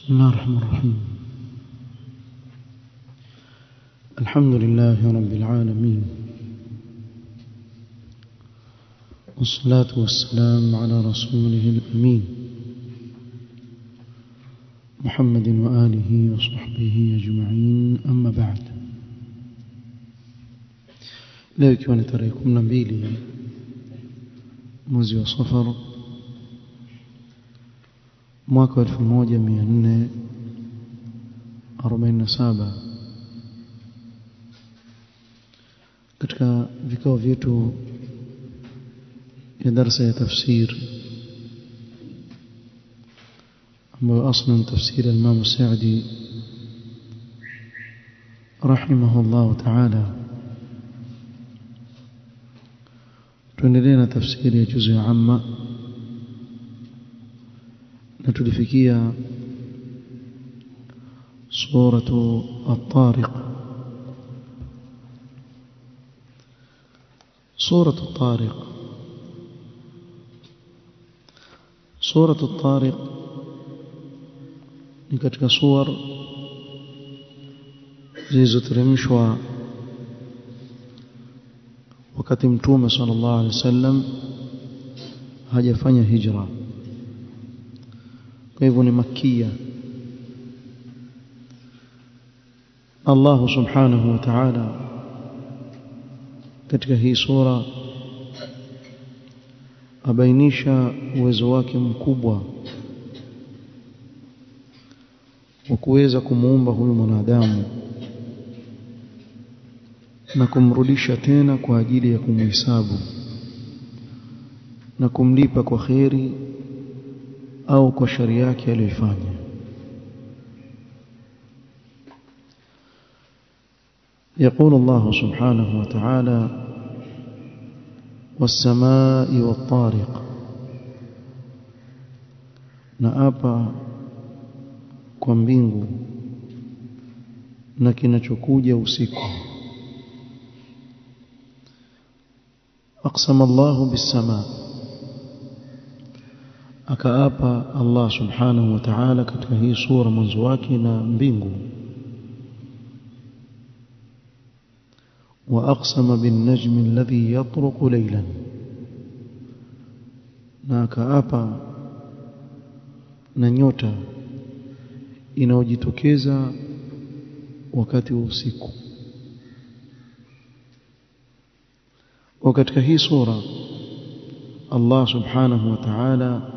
بسم الله الرحمن الرحيم. الحمد لله رب العالمين، والصلاة والسلام على رسوله الأمين محمد وآله وصحبه أجمعين، أما بعد. leo ikiwa ni tarehe 12 mwezi wa Safar mwaka 1447, katika vikao vyetu ya darasa ya tafsir ambayo aslan tafsir al-Imam Sa'di rahimahullah ta'ala, tuendelea na tafsiri ya juzu ya amma na tulifikia suratu at-Tariq. suratu at-Tariq suratu at-Tariq ni katika suwar zilizoteremshwa wakati Mtume sallallahu alaihi wasallam hajafanya hijra, kwa hivyo ni makia. Allah subhanahu wa ta'ala katika hii sura abainisha uwezo wake mkubwa wa kuweza kumuumba huyu mwanadamu na kumrudisha tena kwa ajili ya kumhisabu na kumlipa kwa kheri au kwa shari yake aliyofanya. يقول الله سبحانه وتعالى: والسماء والطارق، naapa kwa mbingu na kinachokuja usiku. aqsama Allahu bis-samaa, akaapa Allah subhanahu wa ta'ala katika hii sura mwanzo wake na mbingu. wa aqsama bin-najmi alladhi yatruqu laylan, na akaapa na nyota inayojitokeza wakati wa usiku. Wa katika hii sura Allah subhanahu wa ta'ala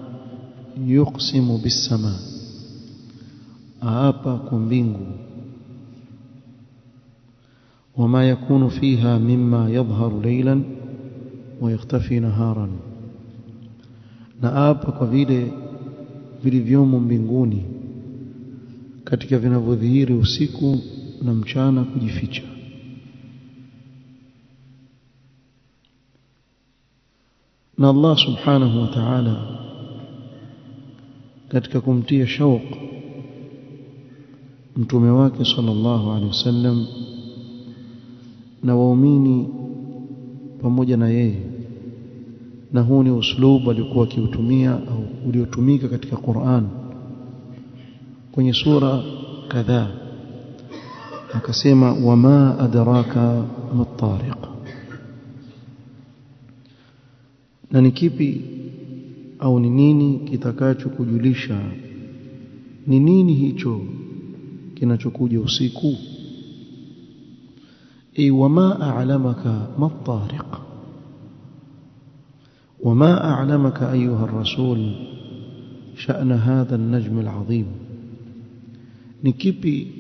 yuqsimu bis-samaa, aapa kwa mbingu. wama yakunu fiha mimma yadhharu laylan wa yakhtafi naharan, na aapa kwa vile vilivyomo mbinguni katika vinavyodhihiri usiku na mchana kujificha. na Allah subhanahu wa ta'ala katika kumtia shauq mtume wake sallallahu alaihi wasallam na waumini pamoja na yeye, na huu ni uslubu alikuwa akiutumia au uliotumika katika Qur'an kwenye sura kadhaa. Akasema: wama adraka mat-tariq, na ni kipi au ni nini kitakachokujulisha ni nini hicho kinachokuja usiku. wama a'lamaka mat-tariq, wama a'lamaka ayuha ar-rasul sha'na hadha an-najm al-'azim, ni kipi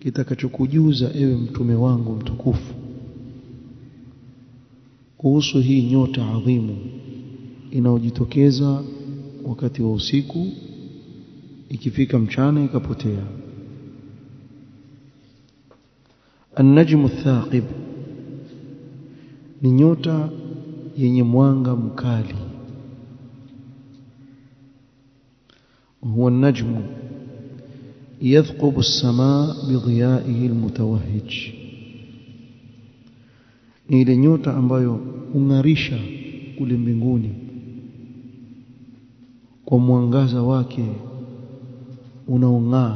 kitakachokujuza ewe mtume wangu mtukufu kuhusu hii nyota adhimu inayojitokeza wakati wa usiku, ikifika mchana ikapotea. An-najmu ath-thaqib ni nyota yenye mwanga mkali. huwa an-najmu yadhqubu as-samaa bidhiya'ihi al-mutawahhij, ni ile nyota ambayo hung'arisha kule mbinguni kwa mwangaza wake unaong'aa.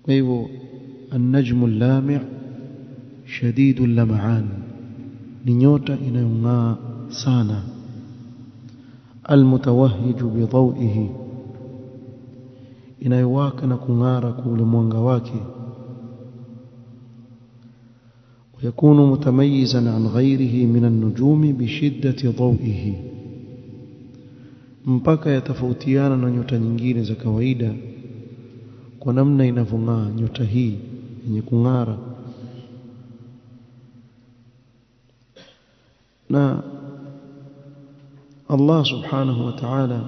Kwa hivyo an-najmu al-lami' shadidu al-lam'an, ni nyota inayong'aa sana. Al-mutawahhiju bi daw'ihi, inayowaka na kung'ara kwa ule mwanga wake. ويكون متميزا عن غيره من النجوم بشدة ضوئه, mpaka yatafautiana na nyota nyingine za kawaida kwa namna inavyong'aa nyota hii yenye kung'ara. Na Allah subhanahu wa ta'ala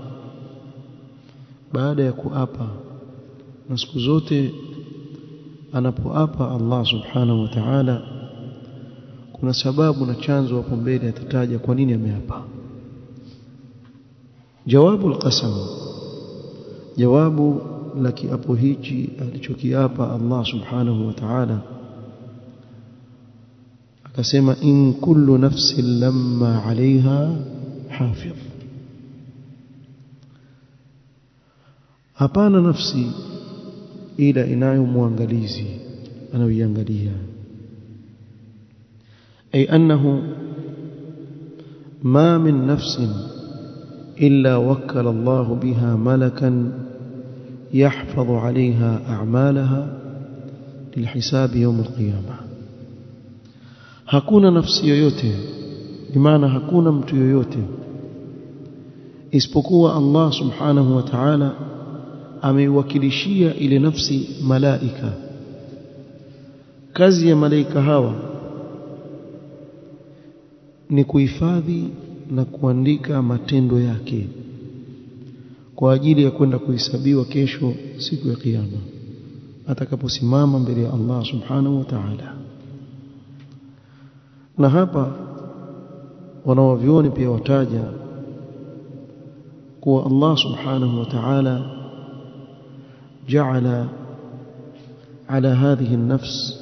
baada ya kuapa, na siku zote anapoapa Allah subhanahu wa ta'ala kuna sababu na chanzo hapo mbele atataja kwa nini ameapa. Jawabu al-qasam, jawabu la kiapo hichi alichokiapa Allah subhanahu wa ta'ala, akasema in kullu nafsin lamma 'alayha hafidh, hapana nafsi ila inayo muangalizi anayoiangalia. أي أنه ما من نفس إلا وكل الله بها ملكا يحفظ عليها أعمالها للحساب يوم القيامة. hakuna nafsi yoyote, bimaana hakuna mtu yoyote isipokuwa Allah subhanahu wa ta'ala ameiwakilishia ile nafsi malaika. Kazi ya malaika hawa ni kuhifadhi na kuandika matendo yake kwa ajili ya kwenda kuhesabiwa kesho siku ya kiyama atakaposimama mbele ya Allah subhanahu wa ta'ala. Na hapa wanawavyuoni pia wataja kuwa Allah subhanahu wa ta'ala ja'ala ala hadhihi an-nafs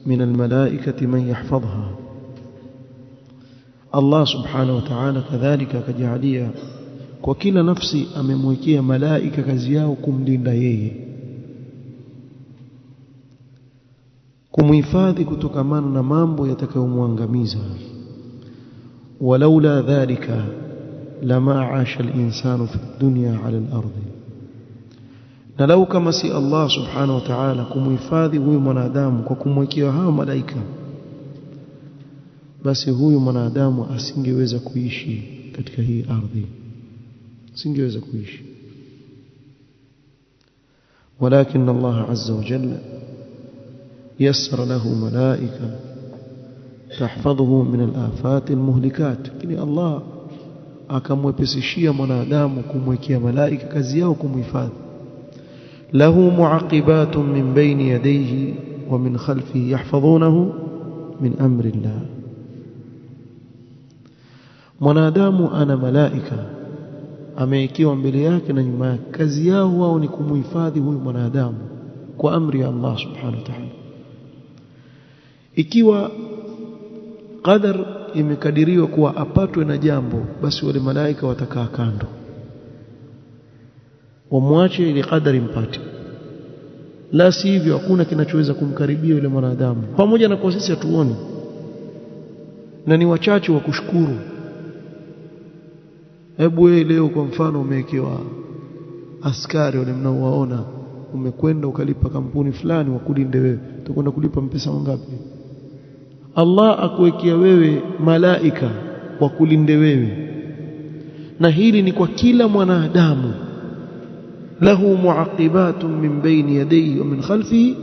min al-malaikati man yahfadhha. Allah subhanahu wa ta'ala kadhalika akajalia kwa kila nafsi amemwekea malaika kazi yao kumlinda yeye, kumhifadhi kutokamana na mambo yatakayomwangamiza. walaula dhalika lama 'asha al-insanu fi dunya 'ala al-ardi, na lau kama si Allah subhanahu wa ta'ala kumhifadhi huyu mwanadamu kwa kumwekea hao malaika, basi huyu mwanadamu asingeweza kuishi katika hii ardhi, asingeweza kuishi. walakin Allah azza wa jalla yassara lahu malaika tahfadhuhu min al-afat al-muhlikat, lakini Allah akamwepesishia mwanadamu kumwekea malaika kazi yao kumhifadhi. lahu mu'aqibatun min bayni yadayhi wa min khalfihi yahfadhunahu min amri Allah. Mwanadamu ana malaika ameikiwa mbele yake na nyuma yake, kazi yao wao ni kumhifadhi huyu mwanadamu kwa amri ya Allah subhanahu wa ta'ala. Ikiwa qadar imekadiriwa kuwa apatwe na jambo, basi wale malaika watakaa kando wamwache ile qadari mpate, la sivyo hakuna kinachoweza kumkaribia yule mwanadamu, pamoja na kwa sisi hatuoni na ni wachache wa kushukuru. Hebu wewe leo kwa mfano umewekewa askari wale mnaowaona, umekwenda ukalipa kampuni fulani wakulinde wewe, utakwenda kulipa mpesa ngapi? Allah akuwekea wewe malaika wakulinde wewe, na hili ni kwa kila mwanadamu. lahu mu'aqibatun min bayni yadayhi wa min khalfihi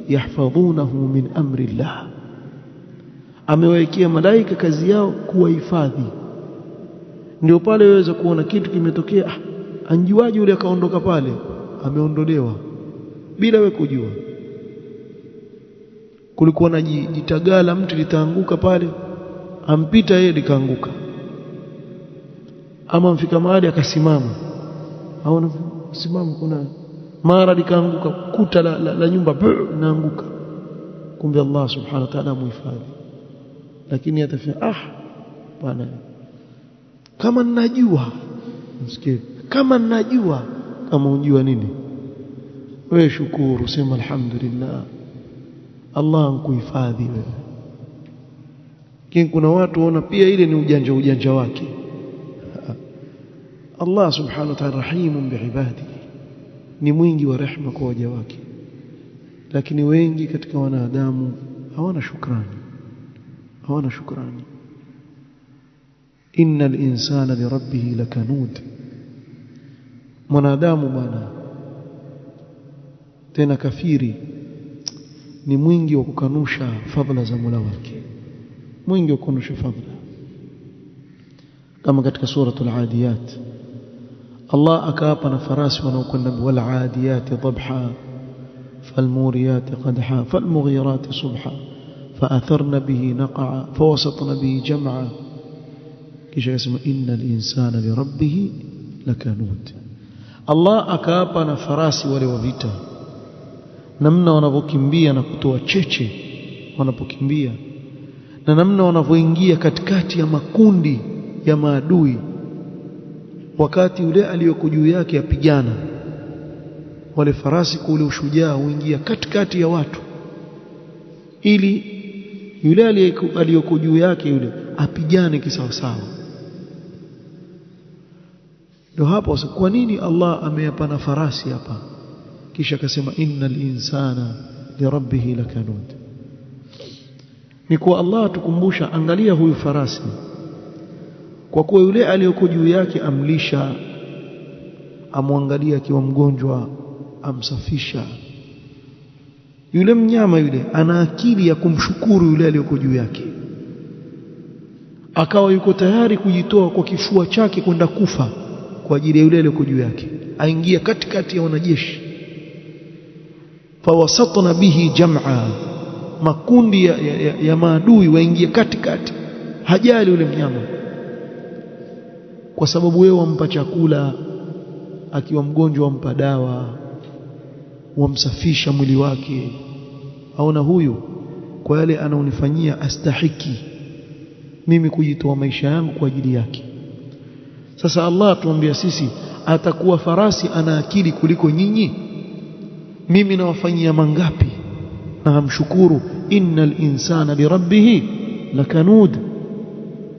yahfadhunahu min amri Allah. Amewekea malaika kazi yao kuwahifadhi. Ndio pale waweza kuona kitu kimetokea, anjuaje yule akaondoka pale, ameondolewa bila wewe kujua. Kulikuwa na jitagala mtu litaanguka pale, ampita yeye likaanguka, ama mfika mahali akasimama, haona simama, kuna mara likaanguka kuta la nyumba naanguka, kumbe Allah subhanahu wa ta'ala muhifadhi. Lakini atafia bwana, kama ninajua msikie kama najua. Kama unjua nini wewe, shukuru, sema alhamdulillah, Allah ankuhifadhi wewe. Lakini kuna watu waona pia ile ni ujanja wake. Allah subhanahu wa ta'ala rahimun biibadihi, ni mwingi wa rehema kwa waja wake, lakini wengi katika wanadamu hawana shukrani. Innal insana lirabbih lakanud, mwanadamu bwana tena kafiri ni mwingi wa kukanusha fadhila za Mola wake, mwingi wa kukanusha fadhila. Kama katika suratul Adiyat Allah akaapa na farasi wanaokwenda wal adiyati dhabha falmuriyati qadha falmughirati subha faatharna bihi naqa fawasatna bihi jam'a, kisha yasema innal insana lirabbih lakanud. Allah akaapa na farasi wale wa vita, namna wanavyokimbia na kutoa cheche wanapokimbia, na namna wanavyoingia katikati ya makundi ya maadui wakati yule aliyoko juu yake apigana. Wale farasi kule ushujaa huingia katikati ya watu ili yule aliyoko juu yake yule apigane kisawasawa. Ndio hapo kwa nini Allah ameyapa na farasi hapa, kisha akasema innal insana lirabbih lakanud. Ni kwa Allah tukumbusha, angalia huyu farasi, kwa kuwa yule aliyoko juu yake amlisha, amwangalia akiwa mgonjwa, amsafisha. Yule mnyama yule ana akili ya kumshukuru yule aliyoko juu yake, akawa yuko tayari kujitoa kwa kifua chake kwenda kufa kwa ajili ya yule aliyoko juu yake, aingia katikati ya wanajeshi. Fawasatna bihi jam'a, makundi ya maadui waingia katikati, hajali yule mnyama, kwa sababu wewe wampa chakula, akiwa mgonjwa wampa dawa, wamsafisha mwili wake. Aona huyu kwa yale anaonifanyia astahiki mimi kujitoa maisha yangu kwa ajili yake. Sasa Allah tuambia sisi, atakuwa farasi ana akili kuliko nyinyi? Mimi nawafanyia mangapi na hamshukuru? Innal insana lirabbih lakanud,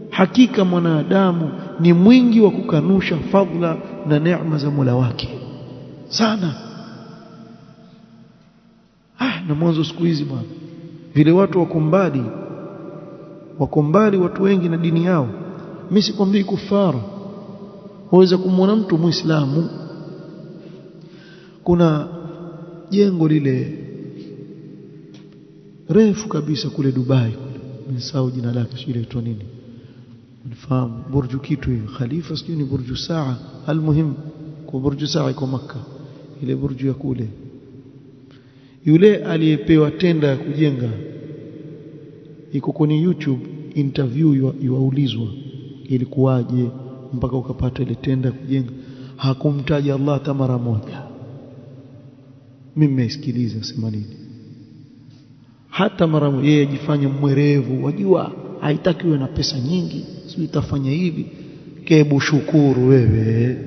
hakika mwanadamu ni mwingi wa kukanusha fadhila na neema za Mola wake sana. Na mwanzo siku hizi bwana, vile watu wako mbali watu wengi na dini yao. Mimi sikwambii kufara, waweza kumwona mtu Muislamu, kuna jengo lile refu kabisa kule Dubai kule, nisahau jina lake, sio inaitwa nini, nifahamu burju kitu hiyo, khalifa sio, ni burju saa, almuhim kwa burju saa iko Makkah, ile burju ya kule. Yule aliyepewa tenda ya kujenga, iko kwenye YouTube interview, yuaulizwa ilikuwaje mpaka ukapata ile tenda ya kujenga. Hakumtaja Allah hata mara moja. Mimi nimesikiliza sema nini, hata mara moja. Yeye ajifanya mwerevu, wajua haitakiwe na pesa nyingi, sio itafanya hivi. Kebu shukuru wewe,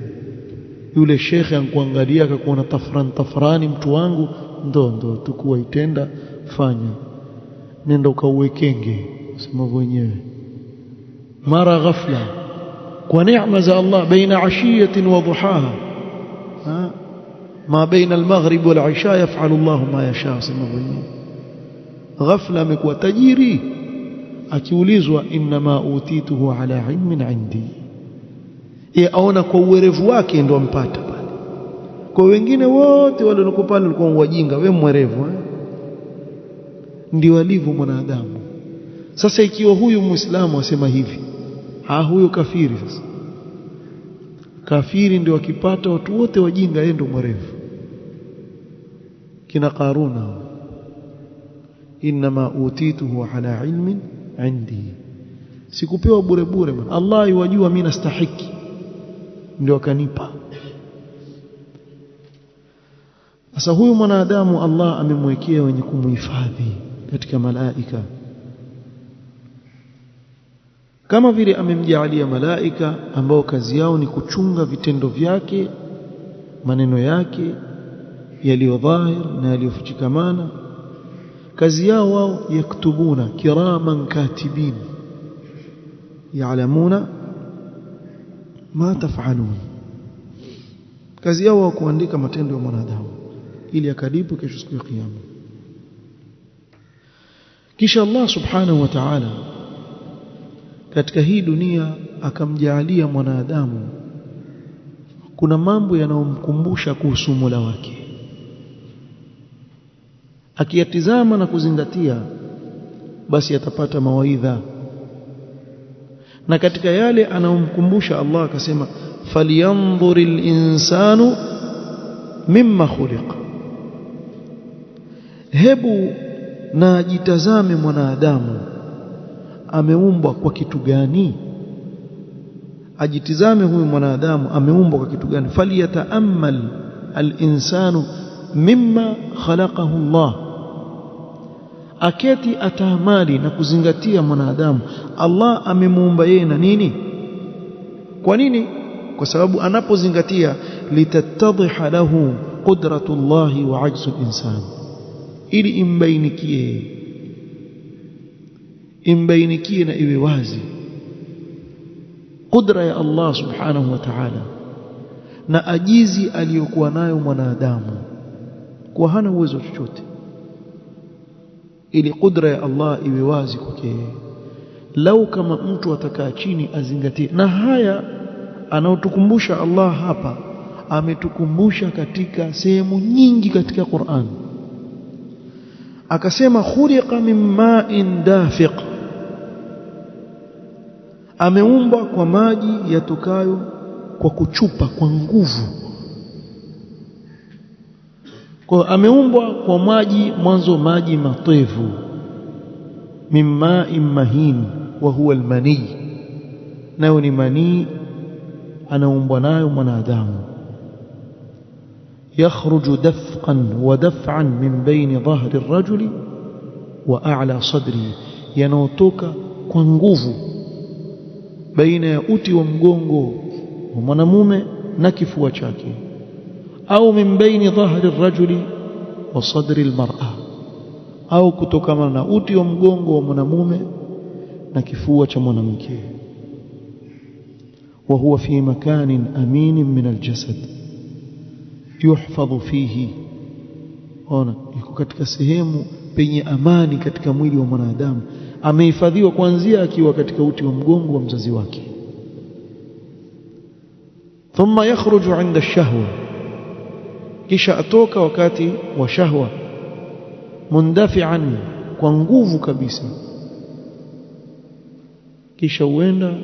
yule shekhe ankuangalia akakuona tafrani mtu wangu, ndo tukua itenda, fanya nenda ukauwekenge, sema wenyewe. Mara ghafla kwa neema za Allah, baina ashiyatin wa duhaha, ma baina al-maghrib wal isha yaf'alu Allah ma yasha, sema wenyewe. Ghafla amekuwa tajiri, akiulizwa inma utituhu ala ilmin indi, aona kwa uwerevu wake ndo ampata pale. Kwa wengine wote wale walikuwa pale walikuwa wajinga, wewe mwerevu. Ndio alivyo mwanadamu. Sasa ikiwa huyu Muislamu asema hivi, huyo kafiri. Sasa kafiri ndio akipata watu wote wajinga, yeye ndio mwerevu. Kina Qaruna, inma utituhu ala ilmin indi, sikupewa bure bure bwana, Allah yajua mimi nastahiki ndio akanipa. Sasa huyu mwanadamu Allah amemwekea wenye kumhifadhi katika malaika. kama vile amemjaalia malaika ambao kazi yao ni kuchunga vitendo vyake, maneno yake yaliyo dhahir na yaliyofichikamana. Kazi yao wao yaktubuna kiraman katibin ya'lamuna ma taf'alun. Kazi yao wao kuandika matendo ya mwanadamu ili akalipo kesho siku ya kiyama. Kisha Allah subhanahu wa ta'ala katika hii dunia akamjaalia mwanadamu kuna mambo yanayomkumbusha kuhusu Mola wake. Akiyatizama na kuzingatia basi atapata mawaidha. Na katika yale anayomkumbusha Allah akasema falyanzuril insanu mimma khuliqa, hebu na ajitazame mwanadamu ameumbwa kwa kitu gani. Ajitizame huyu mwanadamu ameumbwa kwa kitu gani. Falyata'ammal al-insanu mimma khalaqahu Allah, aketi ataamali na kuzingatia mwanadamu Allah amemuumba yeye na nini. Kwa nini? Kwa sababu anapozingatia litattadhiha lahu qudratullahi wa ajzu al-insan, ili imbainikie na iwe wazi qudra ya Allah subhanahu wa ta'ala na ajizi aliyokuwa nayo mwanadamu kwa hana uwezo chochote, ili qudra ya Allah iwe wazi kwake. Lau kama mtu atakaa chini azingatie, na haya anaotukumbusha Allah hapa ametukumbusha katika sehemu nyingi katika Qur'an. Akasema khuliqa min ma'in dafiq, ameumbwa kwa maji yatokayo kwa kuchupa kwa nguvu. Kwa ameumbwa kwa maji, mwanzo maji matevu, min ma'in mahin wa huwa almani, nayo ni manii anaumbwa nayo mwanadamu. yakhruju dafqan wa daf'an min bayni dhahri ar-rajuli wa a'la sadri, yanaotoka kwa nguvu baina ya uti wa mgongo wa mwanamume na kifua chake, au min bayni dhahri ar-rajuli wa sadri al-mar'a, au kutokana na uti wa mgongo wa mwanamume na kifua cha mwanamke. wa huwa fi makanin aminin min al-jasad yuhfadhu fihi, ona yuko katika sehemu penye amani katika mwili wa mwanadamu, amehifadhiwa kuanzia akiwa katika uti wa mgongo wa mzazi wake. thumma yakhruju 'inda ash-shahwa, kisha atoka wakati wa shahwa, mundafi'an, kwa nguvu kabisa, kisha huenda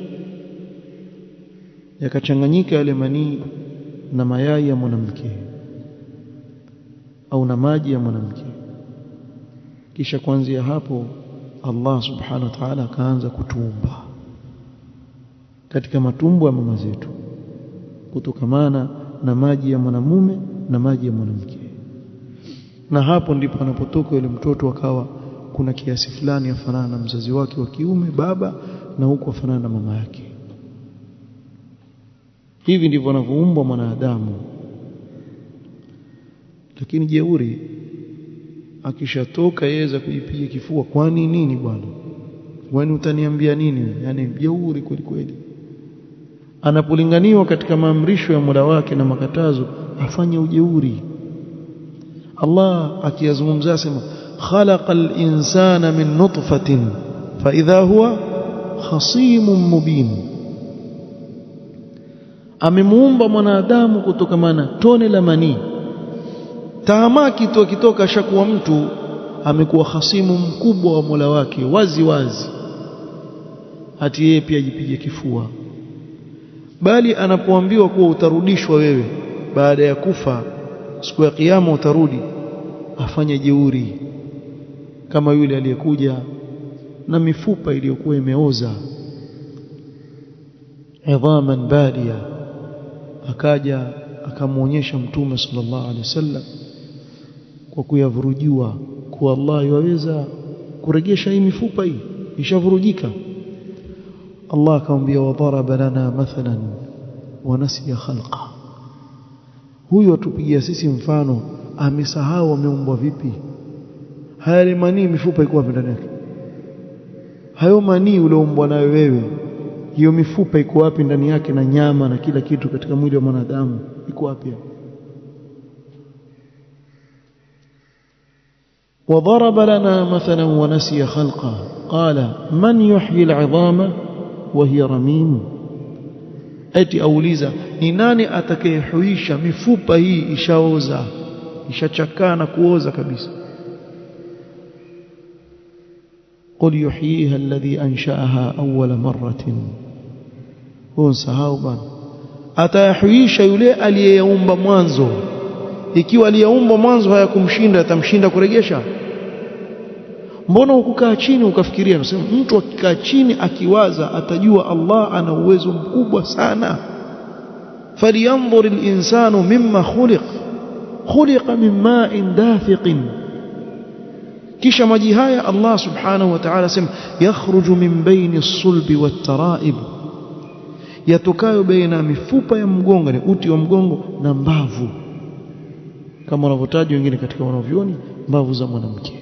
yakachanganyika yale manii na mayai ya mwanamke au na maji ya mwanamke. Kisha kuanzia hapo Allah subhanahu wa ta'ala akaanza kutuumba katika matumbo ya mama zetu kutokamana na maji ya mwanamume na maji ya mwanamke. Na hapo ndipo anapotoka yule mtoto, akawa kuna kiasi fulani afanana na mzazi wake wa kiume baba, na huko afanana na mama yake. Hivi ndivyo anavyoumbwa mwanadamu. Lakini jeuri akishatoka yaweza kujipiga kifua. Kwani nini bwana? Kwani utaniambia nini? Yani jeuri kweli kweli. Anapolinganiwa katika maamrisho ya Mola wake na makatazo afanye ujeuri. Allah akiyazungumza asema khalaqal insana min nutfatin fa idha huwa khasimun mubin, amemuumba mwanadamu kutokamana tone la manii. Tahamaki tu akitoka ashakuwa mtu, amekuwa khasimu mkubwa wa Mola wake wazi wazi, hati yeye pia ajipige kifua. Bali anapoambiwa kuwa utarudishwa wewe baada ya kufa, siku ya kiyama utarudi, afanye jeuri kama yule aliyekuja na mifupa iliyokuwa imeoza, idhaman badia, akaja akamuonyesha Mtume sallallahu alaihi wasallam kwa kuyavurujua kuwa Allah yaweza kuregesha hii mifupa, hii ishavurujika. Allah akamwambia wadaraba lana mathalan wa nasiya khalqa. Huyo atupigia sisi mfano amesahau ameumbwa vipi. Haya manii mifupa iko wapi ndani yake? Hayo manii ulioumbwa nayo wewe, hiyo mifupa iko wapi ndani yake, na nyama na kila kitu katika mwili wa mwanadamu iko wapi? وضرب لنا مثلا ونسي خلقه قال من يحيي العظام وهي رميم. eti auliza ni nani atakayehuisha mifupa hii ishaoza, ishachakaa na kuoza kabisa. قل يحييها الذي أنشأها أول مرة. unsahau bana, atayahuisha yule aliyeumba mwanzo. Ikiwa aliyeumba mwanzo hayakumshinda, atamshinda kurejesha? Mbona ukukaa chini ukafikiria? Unasema mtu akikaa chini akiwaza atajua Allah ana uwezo mkubwa sana. falyanzur al-insanu mimma khuliqa min ma'in dafiqin. kisha maji haya Allah subhanahu wa ta'ala sema yakhruju min baini as-sulbi wat-tara'ib, yatokayo baina mifupa ya mgongo, ni uti wa mgongo na mbavu, kama wanavyotaja wengine katika wanavyoni mbavu za mwanamke.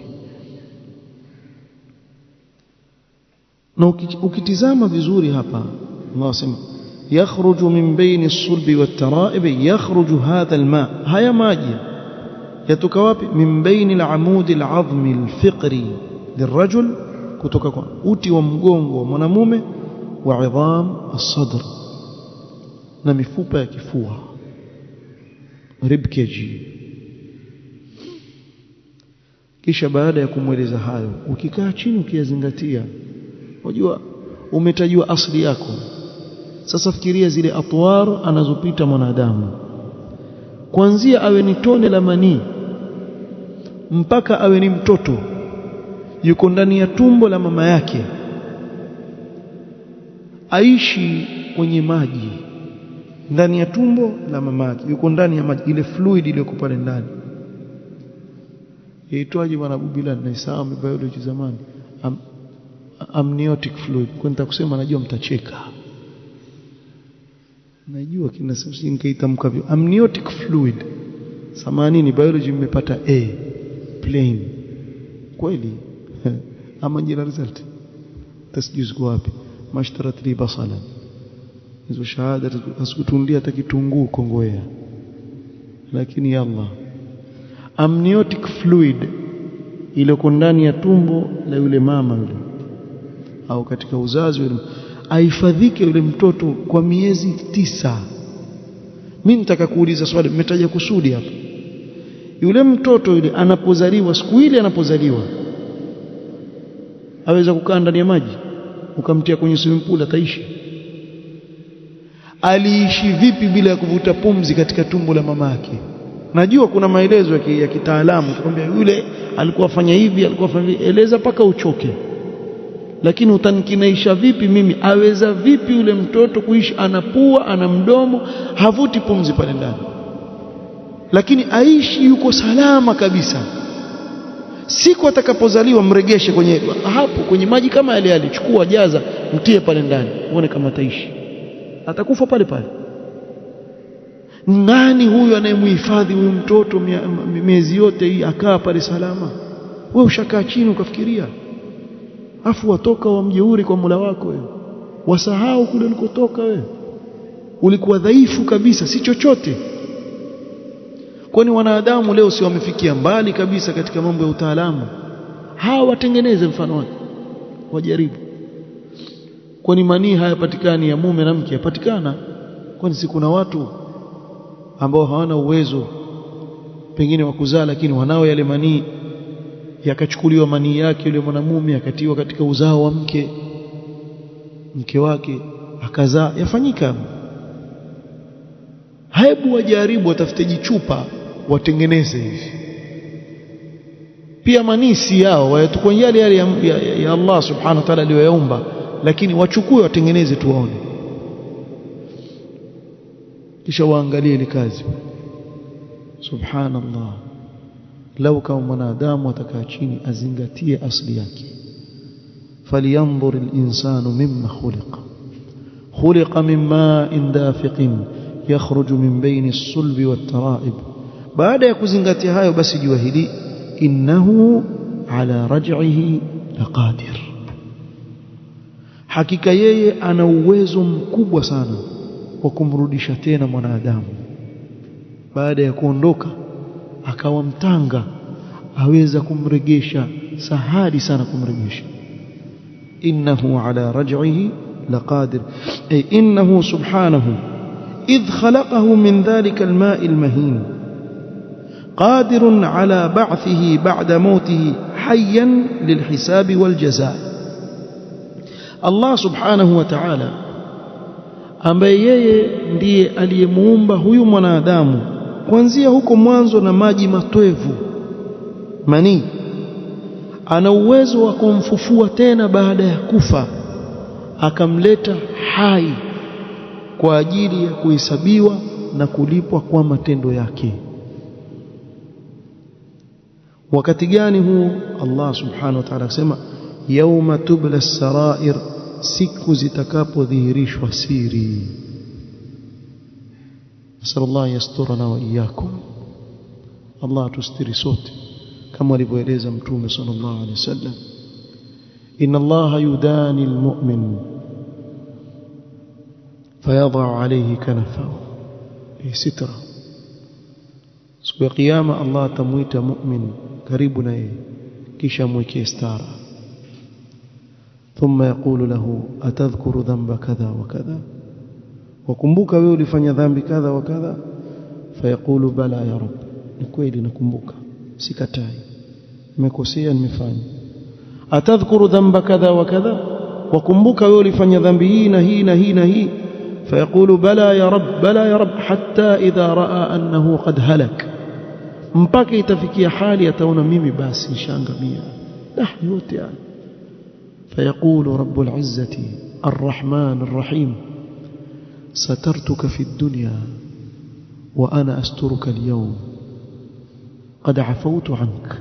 Na ukitizama vizuri hapa Allah asema yakhruju min baini as-sulbi wat-tara'ib yakhruju hadha al-ma'. haya maji yatoka wapi? min baini al-amud al-'azmi al-fiqri lirajul, kutoka kwa uti wa mgongo wa mwanamume, wa 'idham as-sadr, na mifupa ya kifua, ribkeji. Kisha baada ya kumweleza hayo, ukikaa chini ukiyazingatia, unajua umetajua asili yako. Sasa fikiria zile atwar anazopita mwanadamu, kuanzia awe ni tone la manii mpaka awe ni mtoto yuko ndani ya tumbo la mama yake, aishi kwenye maji ndani ya tumbo la mama yake, yuko ndani ya maji, ile fluid ile iko pale ndani. Yaitwaje bwana Abu Bilal na Islam biology zamani? Amniotic fluid. Kwenda kusema najua mtacheka, najua kina sisi nikaitamka vile amniotic fluid. Samanini biology mmepata A plain kweli ama jina result tasjuz kwa wapi? mashtarat li basalan, hizo shahada asikutundia hata kitunguu Kongowea. Lakini ya Allah, amniotic fluid ile iko ndani ya tumbo la yule mama yule, au katika uzazi yule, aifadhike yule mtoto kwa miezi 9. Mimi nitaka kuuliza swali, mmetaja kusudi hapa. Yule mtoto yule anapozaliwa, siku ile anapozaliwa, aweza kukaa ndani ya maji ukamtia kwenye swimming pool, ataishi? Aliishi vipi bila ya kuvuta pumzi katika tumbo la mama yake? Najua kuna maelezo ya kitaalamu kwamba yule alikuwa afanya hivi, alikuwa afanya hivi, eleza paka uchoke. Lakini utanikinaisha vipi mimi? Aweza vipi yule mtoto kuishi? Ana pua, ana mdomo, havuti pumzi pale ndani, lakini aishi yuko salama kabisa. Siku atakapozaliwa mregeshe kwenye hapo kwenye maji kama yale alichukua, jaza, mtie pale ndani, uone kama ataishi. Atakufa pale pale. Nani huyu anayemhifadhi huyu mtoto miezi yote hii akaa pale salama? Wewe ushakaa chini ukafikiria? Afu watoka wa mjeuri kwa Mola wako wewe, wasahau kule ulikotoka wewe. Ulikuwa dhaifu kabisa, si chochote. Kwani wanadamu leo si wamefikia mbali kabisa katika mambo ya utaalamu? Hawa watengeneze mfano wake, wajaribu. Kwani manii hayapatikani ya mume na mke? Yapatikana. Kwani si kuna watu ambao hawana uwezo pengine wa kuzaa, lakini wanao yale manii, yakachukuliwa manii yake yule mwanamume akatiwa katika uzao wa mke wake akazaa? Yafanyika. Hebu wajaribu, watafute jichupa watengeneze hivi. Pia manii si yao, wayatukua yale ya Allah subhanahu wa ta'ala aliyoyaumba, lakini wachukue watengeneze tuone, kisha waangalie ile kazi. Subhanallah, lau kama mwanadamu atakaa chini azingatie asili yake. falyanzur al-insanu mimma khuliqa khuliqa min ma'in dafiqin yakhruju min bayni as-sulbi wat-tara'ib. Baada ya kuzingatia hayo basi jua hili innahu ala raj'ihi laqadir, hakika yeye ana uwezo mkubwa sana wa kumrudisha tena mwanadamu baada ya kuondoka akawa mtanga, aweza kumregesha sahali sana kumregesha. innahu ala raj'ihi laqadir ay innahu subhanahu idh khalaqahu min dhalika al-ma'i al-mahin qadirun ala ba'thihi ba'da mawtihi hayyan lilhisabi waljazaa. Allah subhanahu wa ta'ala ambaye yeye ndiye aliyemuumba huyu mwanadamu kuanzia huko mwanzo na maji matwevu mani, ana uwezo wa kumfufua tena baada ya kufa akamleta hai kwa ajili ya kuhesabiwa na kulipwa kwa matendo yake. Wakati gani huu? Allah subhanahu wa ta'ala akasema yauma tubla as-sarair, siku zitakapodhihirishwa siri. Nasallallahu yasturana wa iyyakum, Allah tustiri sote kama alivyoeleza Mtume sallallahu alaihi wasallam, inna Allah yudani al-mu'min fayadha'u alayhi kanafahu sitra. Siku ya kiyama Allah atamuita mu'min karibu na yeye kisha mwekee stara. Thumma yaqulu lahu atadhkuru dhanba kadha wa kadha, wakumbuka wewe ulifanya dhambi kadha wa kadha. Fayaqulu bala ya rab, ni kweli nakumbuka, sikatai, nimekosea, nimefanya. Atadhkuru dhanba kadha wa kadha, wakumbuka wewe ulifanya dhambi hii na hii na hii na hii. Fayaqulu bala ya rab, bala ya rab, hatta idha raa annahu qad halak, mpaka itafikia hali ataona mimi basi nishaangamia yote haya. Fayaqulu rabbul izzati arrahman arrahim satartuka fi dunya wa ana asturuka alyawm qad afawtu anka,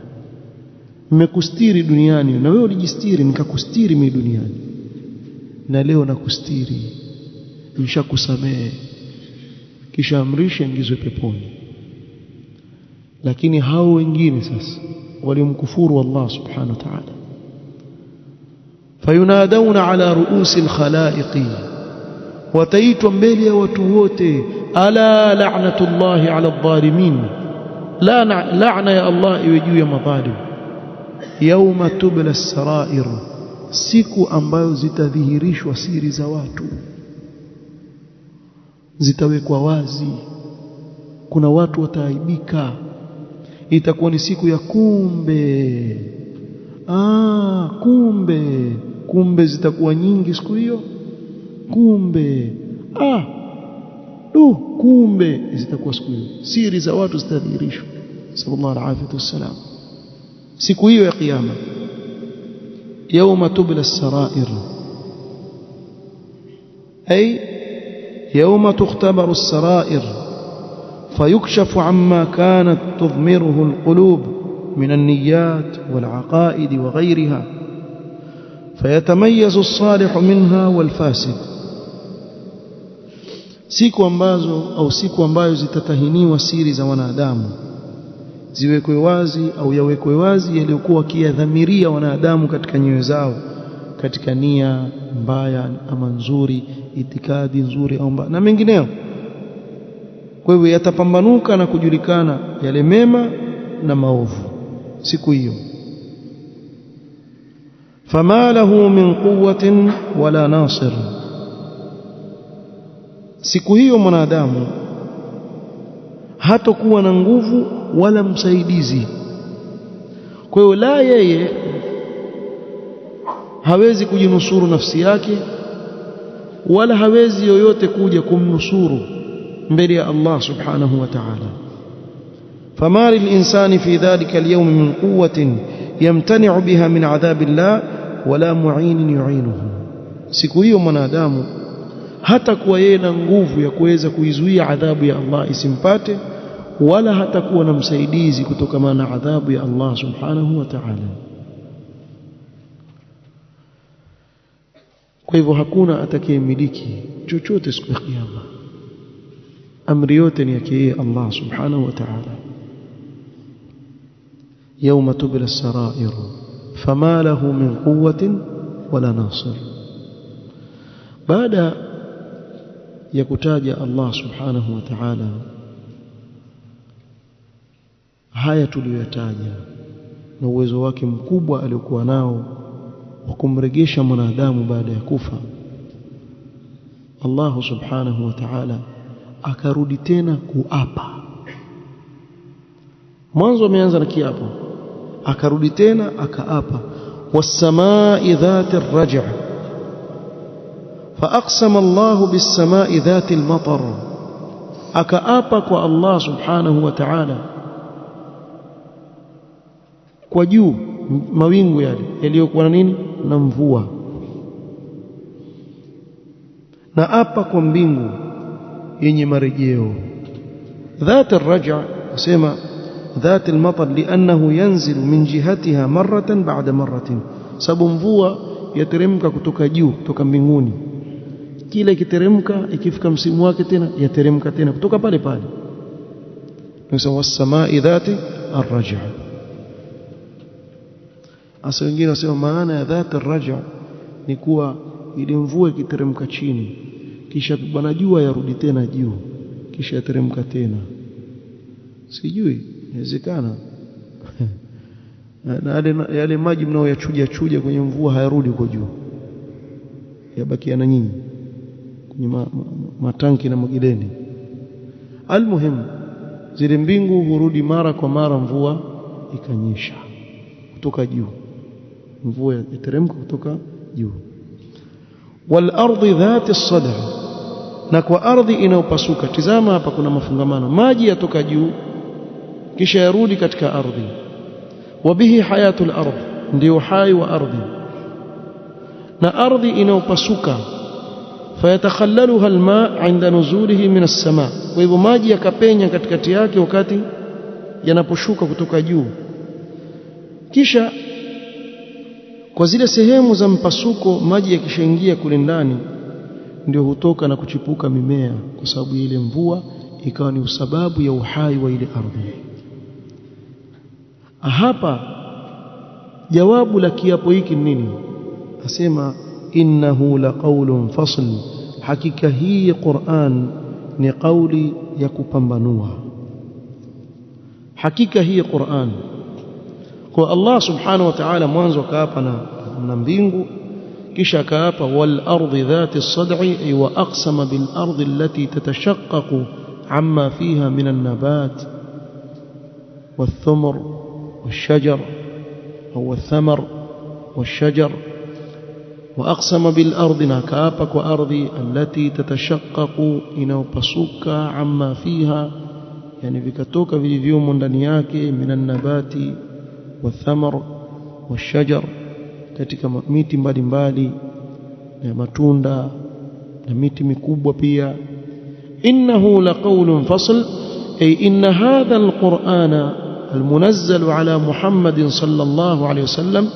nimekustiri duniani na wewe ulijistiri, nikakustiri mimi duniani na leo nakustiri, nishakusamehe, kisha amrisha ingizwe peponi. Lakini hao wengine sasa walimkufuru Allah subhanahu wa ta'ala, fayunadawna ala ruusi alkhalaiqi, wataitwa mbele ya watu wote, ala la'natullahi ala adh-dhalimin, la'na ya Allah iwe juu ya madhalim. Yauma tubla as-sarair, siku ambayo zitadhihirishwa siri za watu, zitawekwa wazi, kuna watu wataaibika. Itakuwa ni siku ya kumbe. Kumbe zitakuwa nyingi siku hiyo. Kumbe zitakuwa siku hiyo, siri za watu zitadhihirishwa. Sallallahu alaihi wasallam, siku hiyo ya kiyama. Yauma tubla as-sarair ay yauma tukhtabaru as-sarair فيكشف عما كانت تضمره القلوب من النيات والعقائد وغيرها فيتميز الصالح منها والفاسد. siku ambazo zitatahiniwa siri za wanadamu, ziwekwe wazi au yawekwe wazi yaliyokuwa kiyadhamiria wanadamu katika nyoyo zao, katika nia mbaya ama nzuri, itikadi nzuri au mbaya na mengineyo. Kwa hivyo yatapambanuka na kujulikana yale mema na maovu siku hiyo. Fama lahu min quwwatin wala nasir, siku hiyo mwanadamu hatakuwa na nguvu wala msaidizi. Kwa hiyo la yeye hawezi kujinusuru nafsi yake, wala hawezi yoyote kuja kumnusuru mbele ya Allah subhanahu wa ta'ala. Fama lilinsani fi dhalika alyawm min quwwatin yamtani'u biha min adhabillah wala mu'inin yu'inuhu, siku hiyo mwanadamu hatakuwa yeye na nguvu ya kuweza kuizuia adhabu ya Allah isimpate, wala hatakuwa na msaidizi kutokana na adhabu ya Allah subhanahu wa ta'ala. Kwa hivyo hakuna atakayemiliki chochote siku ya kiyama. Amri yote ni yake Allah subhanahu wa ta'ala. Yawma tubla as-sarair fama lahu min quwwatin wala nasir. Baada ya kutaja Allah subhanahu wa ta'ala haya tuliyotaja na uwezo wake mkubwa aliokuwa nao wa kumrejesha mwanadamu baada ya kufa, Allah subhanahu wa ta'ala akarudi tena kuapa. Mwanzo ameanza na kiapo, akarudi tena akaapa, was-samaa'i dhati ar-raj'. فأقسم الله بالسماء ذات المطر. akaapa kwa Allah subhanahu wa ta'ala kwa juu mawingu yale yaliyokuwa na nini, na mvua. Na apa kwa mbingu yenye marejeo. ذات الرجع اسمع ذات المطر لأنه ينزل من جهتها مرة بعد مرة. sababu mvua yateremka kutoka juu, kutoka mbinguni. Kila ikiteremka, ikifika msimu wake tena yateremka tena kutoka pale pale. Nasema was-samaa'i dhati ar-raj'. Asa wengine wasema maana ya dhati ar-raj' ni kuwa ile mvua ikiteremka chini, kisha bwana jua yarudi tena juu, kisha yateremka tena. Sijui inawezekana. Na yale maji mnaoyachuja kwenye mvua hayarudi huko juu, yabakia na nyinyi kwenye matanki na magileni. Almuhim, zile mbingu hurudi mara kwa mara mvua ikanyesha kutoka juu, mvua yateremka kutoka juu. Wal ardi dhati as-sad'a, na kwa ardhi inayopasuka. Tizama hapa kuna mafungamano, maji yatoka juu kisha yarudi katika ardhi. Wabihi hayatul ardh, ndio hai wa ardhi. Na ardhi inayopasuka, fayatakhallaluha alma 'inda nuzulihi min as-samaa. Kwa hivyo maji yakapenya katikati yake wakati yanaposhuka kutoka juu. Kisha kwa zile sehemu za mpasuko maji yakishaingia kule ndani, ndio hutoka na kuchipuka mimea, kwa sababu ile mvua ikawa ni sababu ya uhai wa ile ardhi. Hapa jawabu la kiapo hiki nini? Asema innahu laqawlun fasl, hakika hii Qur'an ni kauli ya kupambanua. Hakika hii Qur'an, kwa Allah subhanahu wa ta'ala mwanzo akaapa na mbingu, kisha akaapa wal ardi dhati as-sad'i, ay wa aqsama bil ardi allati tatashaqqaqu amma fiha min an-nabat wath-thumr wash-shajar au wath-thamar wash-shajar. وأقسم بالأرض، نكابك وأرضي التي تتشقق إنوبسوك عما فيها، يعني vikatoka vilivyomo ndani yake min an-nabati wath-thamar wash-shajar, katika miti mbalimbali na matunda na miti mikubwa pia. innahu laqawlun fasl, ay inna hadha al-Qur'ana al-munazzal ala Muhammadin sallallahu alayhi wasallam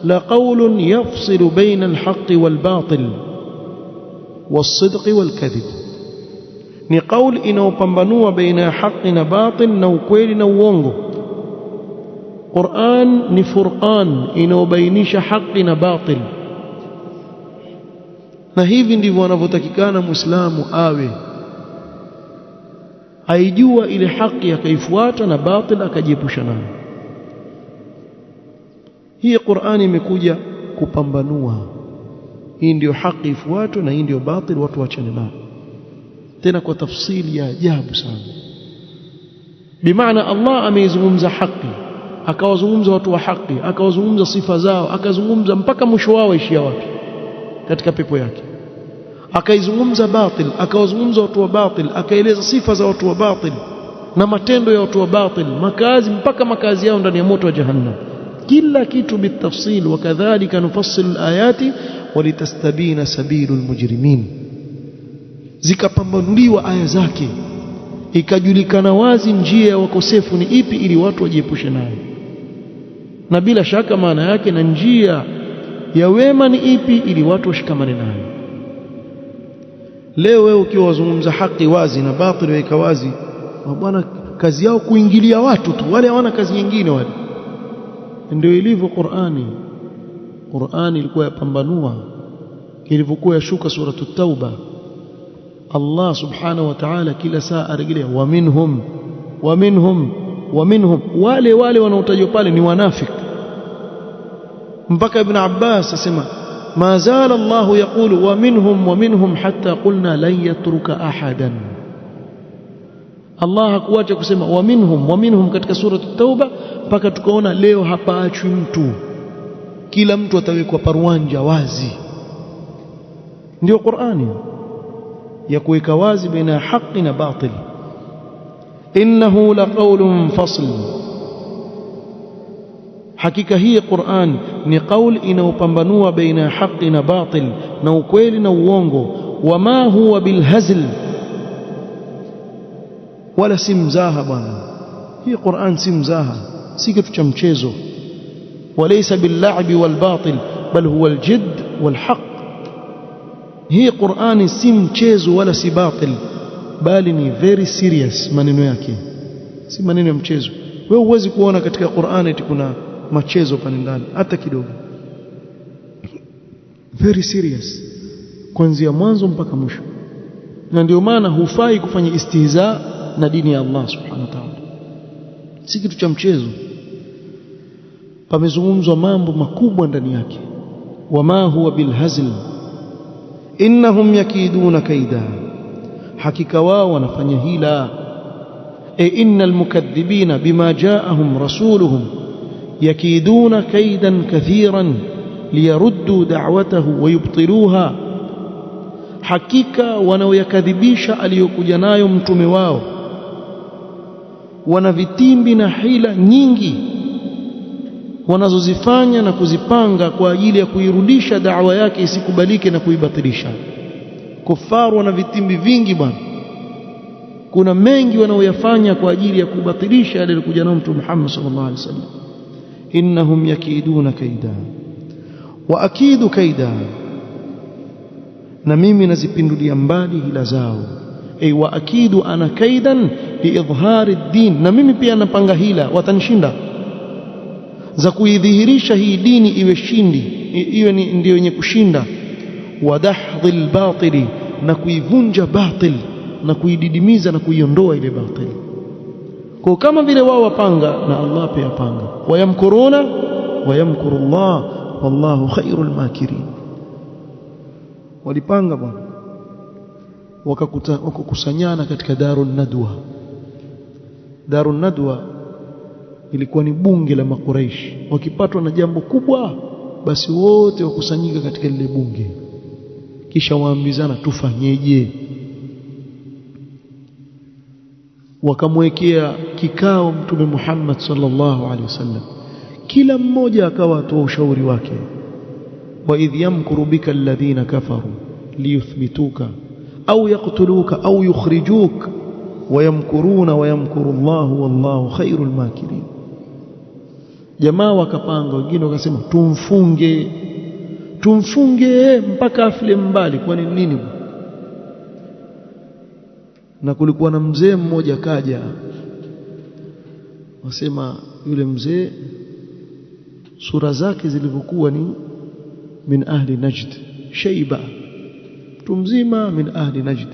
لقول يفصل بين الحق والباطل والصدق والكذب. ni qaul inaopambanua baina ya haki na batil, na ukweli na uongo. Qur'an ni furqan inaobainisha haki na batil, na hivi ndivyo wanavyotakikana Muislamu awe, aijua ile haki akaifuata na batil akajiepusha nayo. Hii Qur'ani imekuja kupambanua, hii ndio haki ifuatwe na hii ndio batil watu waachane nayo, tena kwa tafsili ya ajabu sana. Bimaana Allah ameizungumza haki, akawazungumza watu wa haki, akawazungumza sifa zao, akazungumza mpaka mwisho wao ishia wapi katika pepo yake. Akaizungumza batil, akawazungumza watu wa batil, akaeleza sifa za watu wa batil na matendo ya watu wa batil, makazi mpaka makazi yao ndani ya moto wa jahannam. kila kitu bitafsil. Wakadhalika nufassilu alayati walitastabina sabilul mujrimin, zikapambanuliwa aya zake ikajulikana wazi njia ya wakosefu ni ipi ili watu wajiepushe nayo, na bila shaka maana yake na njia ya wema ni ipi ili watu washikamane nayo. Leo wewe ukiwa wazungumza haki wazi na batili weka wazi, bwana kazi yao kuingilia watu tu, wale hawana kazi nyingine wale. Ndio ilivyo Qur'ani. Qur'ani ilikuwa yapambanua. Ilivyokuwa yashuka suratu Tauba, Allah subhanahu wa ta'ala kila saa arejelea wa minhum, wale wanaotajwa pale ni wanafiki. Mpaka Ibn Abbas asema ma zala Allah yaqulu wa minhum hatta qulna lan yatruka ahadan. Allah hakuacha kusema wa minhum katika suratu Tauba mpaka tukaona leo hapaachwi mtu, kila mtu atawekwa parwanja wazi. Ndio Qur'ani ya kuweka wazi baina haki na batil. Innahu laqawlun fasl, hakika hii Qur'an ni qaul inaopambanua baina haki na batil, na ukweli na uongo. Wama huwa bilhazl, wala si mzaha bwana. Hii Qur'an si mzaha, si kitu cha mchezo. Walaysa billabi walbatil bal huwa aljidd walhaq. Hii Qur'ani si mchezo wala si batil, bali ni very serious. Maneno yake si maneno ya mchezo. Wewe huwezi kuona katika Qur'ani eti kuna machezo pale ndani hata kidogo. Very serious kuanzia mwanzo mpaka mwisho. Na ndio maana hufai kufanya istihza na dini ya Allah subhanahu wa ta'ala, si kitu cha mchezo. Pamezungumzwa mambo makubwa ndani yake. Wama huwa bilhazl innahum yakiduna kaida, hakika wao wanafanya hila. Innal mukaththibina bima jaahum rasuluhum yakiduna kaidan kathiran liyaruddu da'watahu wa yubtiluha, hakika wanaoyakadhibisha aliyokuja nayo mtume wao wana vitimbi na hila nyingi wanazozifanya na kuzipanga kwa ajili ya kuirudisha da'wa yake isikubalike na kuibatilisha. Kufaru wana vitimbi vingi bwana, kuna mengi wanaoyafanya kwa ajili ya kubatilisha yale alikuja nayo mtume Muhammad sallallahu alaihi wasallam. Innahum yakiduna kaida wa akidu kaida, na mimi nazipindulia mbali hila zao. Wa akidu ana kaidan liidhhari ad-din, na mimi pia napanga hila watanishinda za kuidhihirisha hii dini iwe shindi, iwe ndio yenye kushinda. Wa dahdhil batili, na kuivunja batil na kuididimiza na kuiondoa ile batil. Kwa kama vile wao wapanga, na Allah pia apanga. Wayamkuruna wa yamkuru Allah wallahu khairul makirin. Walipanga bwana, wakakusanyana katika Darun Nadwa. Darun Nadwa ilikuwa ni bunge la Makuraishi. Wakipatwa na jambo kubwa, basi wote wakusanyika katika lile bunge, kisha waambizana tufanyeje. Wakamwekea kikao Mtume Muhammad sallallahu alaihi wasallam, kila mmoja akawa atoa ushauri wake. Wa idh yamkuru bika alladhina kafaru liyuthbituka au yaqtuluka au yukhrijuk wa yamkuruna wa yamkuru Allahu wallahu khairul makirin. Jamaa wakapanga, wengine wakasema tumfunge mpaka afile mbali. Kwa nini? Na kulikuwa na mzee mmoja kaja, wasema yule mzee sura zake zilivyokuwa ni min ahli Najd, Shayba, mtu mzima min ahli Najd.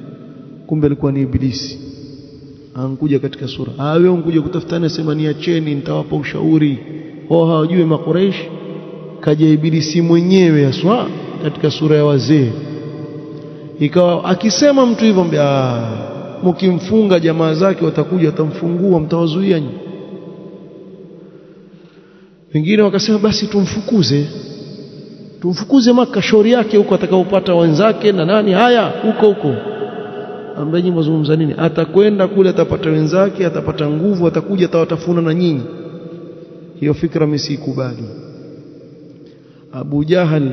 Kumbe alikuwa ni Ibilisi, ankuja katika sura. Wewe unkuja kutafutana, sema niacheni nitawapa ushauri. Hawajui Makuraish, kaja Ibilisi mwenyewe aswa katika sura ya wazee. Ikawa akisema mtu hivyo, mkimfunga jamaa zake watakuja watamfungua, mtawazuia nyinyi. Wengine wakasema basi tumfukuze Maka, shauri yake huko atakaopata wenzake na nani. Haya huko ambaye nyinyi mzungumza nini? Atakwenda kule, atapata wenzake, atapata nguvu, atakuja atawatafuna na nyinyi. Hiyo fikra mimi sikubali. Abu Jahal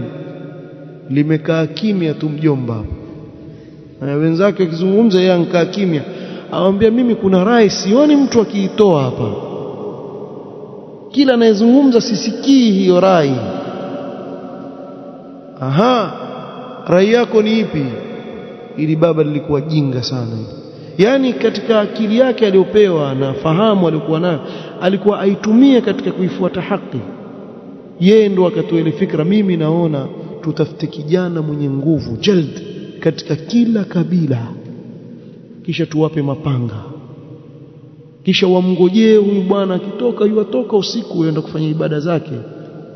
limekaa kimya tu, mjomba wenzake wakizungumza, yeye ankaa kimya. Anamwambia mimi kuna rai sioni mtu akiitoa hapa, kila anayezungumza sisikii hiyo rai. Rai yako ni ipi? ili baba lilikuwa jinga sana. Yani katika akili yake aliyopewa na fahamu aliyokuwa nayo, alikuwa aitumie katika kuifuata haki. Yeye ndo akatoa ile fikra, mimi naona tutafute kijana mwenye nguvu jald katika kila kabila, kisha tuwape mapanga, kisha wamngojee huyu bwana akitoka, yuatoka usiku yuenda kufanya ibada zake,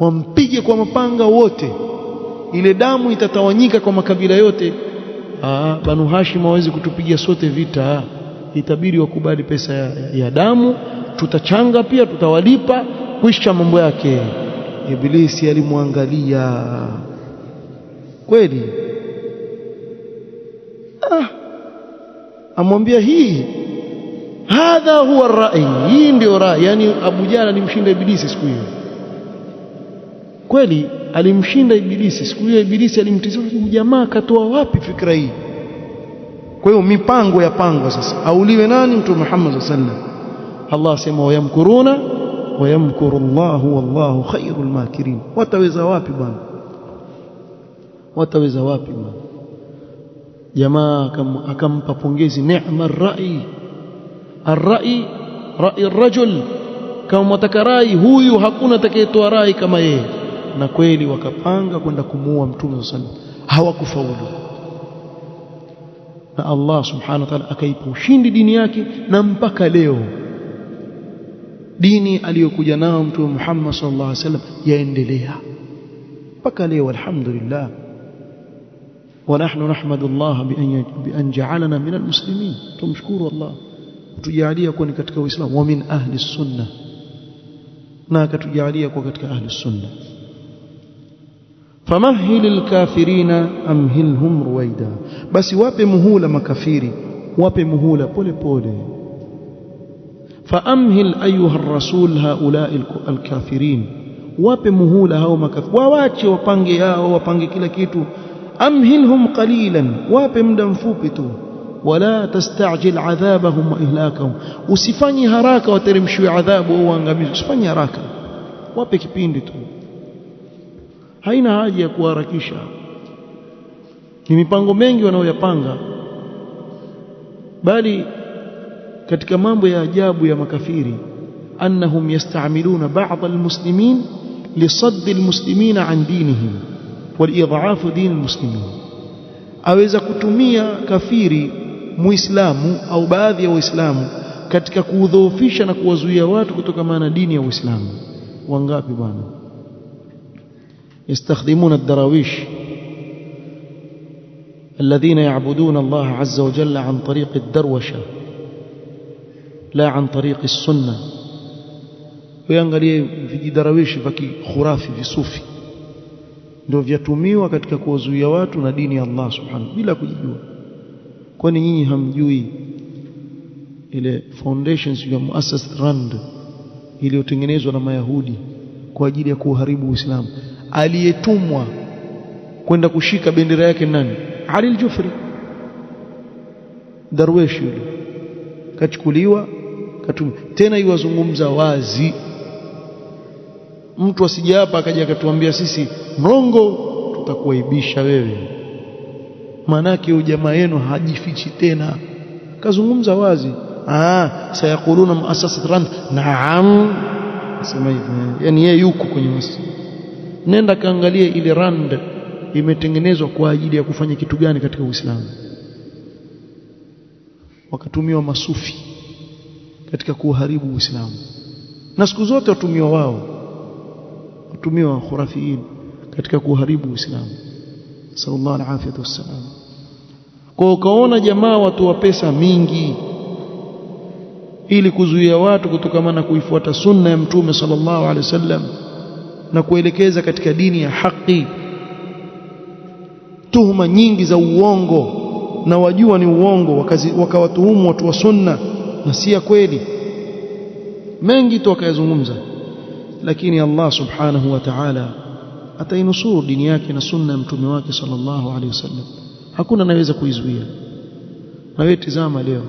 wampige kwa mapanga wote, ile damu itatawanyika kwa makabila yote. Banu Hashim hawezi kutupigia sote vita, itabidi wakubali pesa ya damu, tutachanga pia, tutawalipa, kuisha mambo yake. Ibilisi alimwangalia kweli, amwambia hii hadha huwa rai, hii ndio rai. Yani Abu Jahl alimshinda Ibilisi siku hiyo, kweli alimshinda Ibilisi siku hiyo. Ibilisi alimtizama, jamaa katoa wapi fikra hii? Kwa hiyo mipango yapangwa sasa, auliwe nani? Mtume Muhammad sallallahu alaihi wasallam. Allah asema wayamkuruna wayamkuru Allahu wallahu khairul makirin. Wataweza wapi bwana? Wataweza wapi bwana? Jamaa akampa pongezi, neema ar-ra'i, ar-ra'i ra'i ar-rajul, kama mtakarai huyu hakuna atakayetoa rai kama yeye. Na kweli wakapanga kwenda kumuua Mtume sallallahu alaihi wasallam, hawakufaulu. Na Allah subhanahu wa ta'ala akaipa ushindi dini yake, na mpaka leo dini aliyokuja nao Mtume Muhammad sallallahu alaihi wasallam yaendelea mpaka leo, alhamdulillah. Wa nahnu nahmadullah bi an ja'alana min almuslimin, tumshukuru Allah kutujalia kuwa ni katika Uislamu, wa min ahli sunna, na akatujalia kuwa katika ahli sunna. famahhilil kafirina amhilhum ruwaida, basi wape muhula makafiri, wape muhula pole pole. faamhil ayuha ar-rasul haula'i al-kafirin, wape muhula hao makafiri, waache wapange yao, wapange kila kitu. amhilhum qalilan, wape muda mfupi tu. wala tastajil adhabahum wa ihlakahum, usifanye haraka wateremshwe adhabu au uangamizi, usifanye haraka, wape kipindi tu, haina haja ya kuharakisha. Ni mipango mengi wanaoyapanga, bali katika mambo ya ajabu ya makafiri, annahum yasta'miluna ba'd almuslimin lisadd almuslimin an dinihim walidha'af din almuslimin. Aweza kutumia kafiri muislamu au baadhi ya waislamu katika kudhoofisha na kuwazuia watu kutokana na dini ya Uislamu. Wangapi bwana يستخدمون الدراويش الذين يعبدون الله عز وجل عن طريق الدروشة لا عن طريق السنة. ويangalie vijidarawishi vya khurafi visufi ndio vyatumiwa katika kuwazuia watu na dini ya Allah subhanahu bila kujijua. Kwani nyinyi hamjui ile foundations ya Muassas Rand iliyotengenezwa na Mayahudi kwa ajili ya kuharibu Uislamu? Aliyetumwa kwenda kushika bendera yake nani? Ali al-Jufri, darweshi yule, kachukuliwa tena iwazungumza wazi. Mtu asije hapa akaja akatuambia sisi mrongo, tutakuaibisha wewe. Manake huyu jamaa yenu hajifichi tena, kazungumza wazi. Sayakuluna muassasat Rand, naam, sema hivi. Yani yeye yuko kwenye masjid. Nenda kaangalie ile Rand imetengenezwa kwa ajili ya kufanya kitu gani katika Uislamu. Wakatumiwa masufi katika kuharibu Uislamu, na siku zote watumiwa wao, watumiwa khurafiin katika kuharibu Uislamu. Sallallahu alaihi wasallam. Kwa ukaona jamaa watu wa pesa mingi ili kuzuia watu kutokana na kuifuata sunna ya Mtume sallallahu alaihi wasallam na kuelekeza katika dini ya haki. Tuhuma nyingi za uongo, na wajua ni uongo, wakawatuhumu watu wa sunna na si ya kweli. Mengi tu wakayazungumza, lakini Allah subhanahu wa ta'ala atainusuru dini yake na sunna ya mtume wake sallallahu alaihi wasallam. Hakuna anayeweza kuizuia. Na wewe tazama leo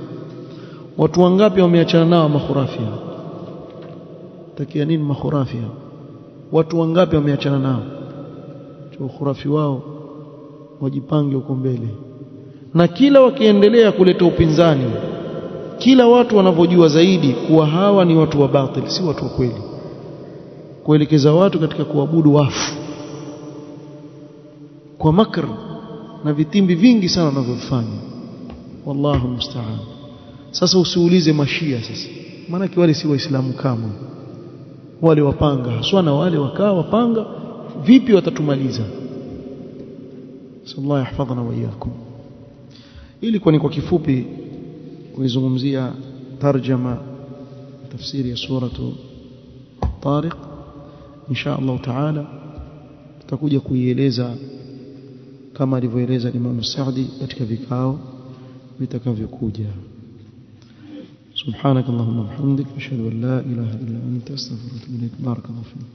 watu wangapi wameachana nao makhurafia? Takia nini makhurafia? Watu wangapi wameachana nao? Kwa khurafi wao wajipange huko mbele. na kila wakiendelea kuleta upinzani, kila watu wanavyojua zaidi kuwa hawa ni watu wa batil, si watu wa kweli, kuelekeza watu katika kuabudu wafu kwa makr na vitimbi vingi sana wanavyofanya. Wallahu musta'an. Sasa usiulize mashia sasa, maana wale si waislamu kama wale, wapanga haswa na wale wakaa wapanga vipi watatumaliza. Sallallahu yahfadhana wa iyyakum. Ili kwa kifupi kuizungumzia tarjama tafsiri ya suratu Tariq, insha Allah taala tutakuja kuieleza kama alivyoeleza Imam Saadi katika vikao vitakavyokuja. Subhanakallahumma wa bihamdika ashhadu an la ilaha illa anta astaghfiruka wa atubu ilaik. Barakallahu fiik.